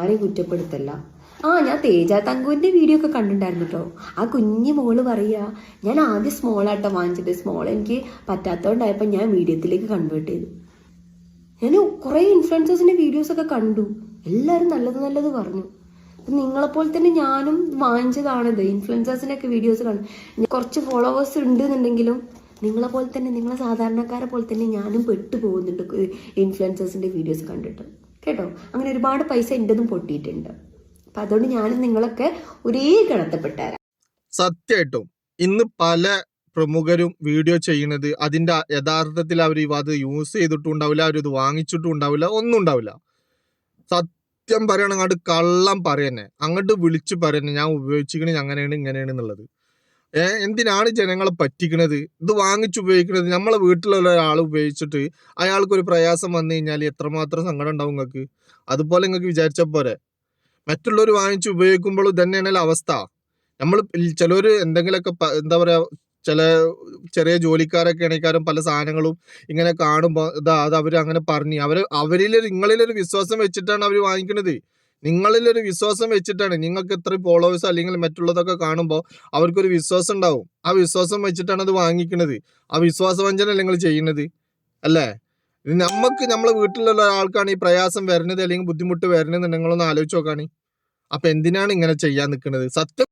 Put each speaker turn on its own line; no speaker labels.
ആരെയും കുറ്റപ്പെടുത്തല്ല. ഞാൻ തേജ തങ്കുവിന്റെ വീഡിയോ ഒക്കെ കണ്ടിട്ടുണ്ടായിരുന്നു കേട്ടോ. ആ കുഞ്ഞു മോള് പറയാ, ഞാൻ ആദ്യം സ്മോളാട്ടോ വാങ്ങിച്ചിട്ട്, സ്മോൾ എനിക്ക് പറ്റാത്തതുകൊണ്ടായപ്പോൾ ഞാൻ മീഡിയത്തിലേക്ക് കൺവേർട്ട് ചെയ്തു. ഞാൻ കുറേ ഇൻഫ്ലുവൻസേഴ്സിന്റെ വീഡിയോസ് ഒക്കെ കണ്ടു, എല്ലാവരും നല്ലത് നല്ലത് പറഞ്ഞു. നിങ്ങളെപ്പോലെ തന്നെ ഞാനും വാങ്ങിച്ചതാണിത്. ഇൻഫ്ലുവൻസേഴ്സിന്റെ ഒക്കെ വീഡിയോസ് കണ്ടു. കുറച്ച് ഫോളോവേഴ്സ് ഉണ്ട് എന്നുണ്ടെങ്കിലും നിങ്ങളെപ്പോലെ തന്നെ, നിങ്ങളെ സാധാരണക്കാരെ പോലെ തന്നെ ഞാനും പെട്ടു പോകുന്നുണ്ട് ഇൻഫ്ലുവൻസേഴ്സിന്റെ വീഡിയോസ് കണ്ടിട്ട് കേട്ടോ. അങ്ങനെ ഒരുപാട് പൈസ എൻ്റെതും പൊട്ടിയിട്ടുണ്ട്. അപ്പൊ അതുകൊണ്ട് ഞാനും നിങ്ങളൊക്കെ ഒരേ ഗണത്തിൽപ്പെട്ടാരാ.
സത്യമായിട്ടും ഇന്ന് പല പ്രമുഖരും വീഡിയോ ചെയ്യുന്നത് അതിന്റെ യഥാർത്ഥത്തിൽ അവർ അത് യൂസ് ചെയ്തിട്ടും ഉണ്ടാവില്ല, അവരിത് വാങ്ങിച്ചിട്ടും ഉണ്ടാവില്ല, ഒന്നും ഉണ്ടാവില്ല. സത്യം പറയണം, അങ്ങോട്ട് കള്ളം പറയുന്നേ, അങ്ങോട്ട് വിളിച്ചു പറയുന്നേ, ഞാൻ ഉപയോഗിച്ചിക്കണേ അങ്ങനെയാണ് ഇങ്ങനെയാണ് എന്നുള്ളത്. എന്തിനാണ് ജനങ്ങളെ പറ്റിക്കണത്? ഇത് വാങ്ങിച്ചുപയോഗിക്കുന്നത്. നമ്മളെ വീട്ടിലുള്ള ഒരാൾ ഉപയോഗിച്ചിട്ട് അയാൾക്കൊരു പ്രയാസം വന്നു കഴിഞ്ഞാൽ എത്രമാത്രം സങ്കടം ഉണ്ടാവും നിങ്ങൾക്ക്? അതുപോലെ നിങ്ങൾക്ക് വിചാരിച്ച പോരെ. മറ്റുള്ളവർ വാങ്ങിച്ച് ഉപയോഗിക്കുമ്പോൾ തന്നെയാണല്ലോ അവസ്ഥ. നമ്മൾ ചിലവർ എന്തെങ്കിലുമൊക്കെ എന്താ പറയാ, ചില ചെറിയ ജോലിക്കാരൊക്കെ ആണെങ്കിലും പല സാധനങ്ങളും ഇങ്ങനെ കാണുമ്പോൾ അത് അവർ അങ്ങനെ പറഞ്ഞ് നിങ്ങളിലൊരു വിശ്വാസം വെച്ചിട്ടാണ് അവർ വാങ്ങിക്കുന്നത്. നിങ്ങളിലൊരു വിശ്വാസം വെച്ചിട്ടാണ്. നിങ്ങൾക്ക് എത്ര ഫോളോവേഴ്സ് അല്ലെങ്കിൽ മറ്റുള്ളതൊക്കെ കാണുമ്പോൾ അവർക്കൊരു വിശ്വാസം ഉണ്ടാവും. ആ വിശ്വാസം വെച്ചിട്ടാണ് അത് വാങ്ങിക്കുന്നത്. ആ വിശ്വാസവഞ്ചന നിങ്ങൾ ചെയ്യുന്നത് അല്ലേ? നമ്മളെ വീട്ടിലുള്ള ഒരാൾക്കാണ് ഈ പ്രയാസം വരുന്നത് അല്ലെങ്കിൽ ബുദ്ധിമുട്ട് വരുന്നത്, നിങ്ങളൊന്ന് ആലോചിച്ച് നോക്കാണ്. അപ്പൊ എന്തിനാണ് ഇങ്ങനെ ചെയ്യാൻ നിൽക്കുന്നത്? സത്യം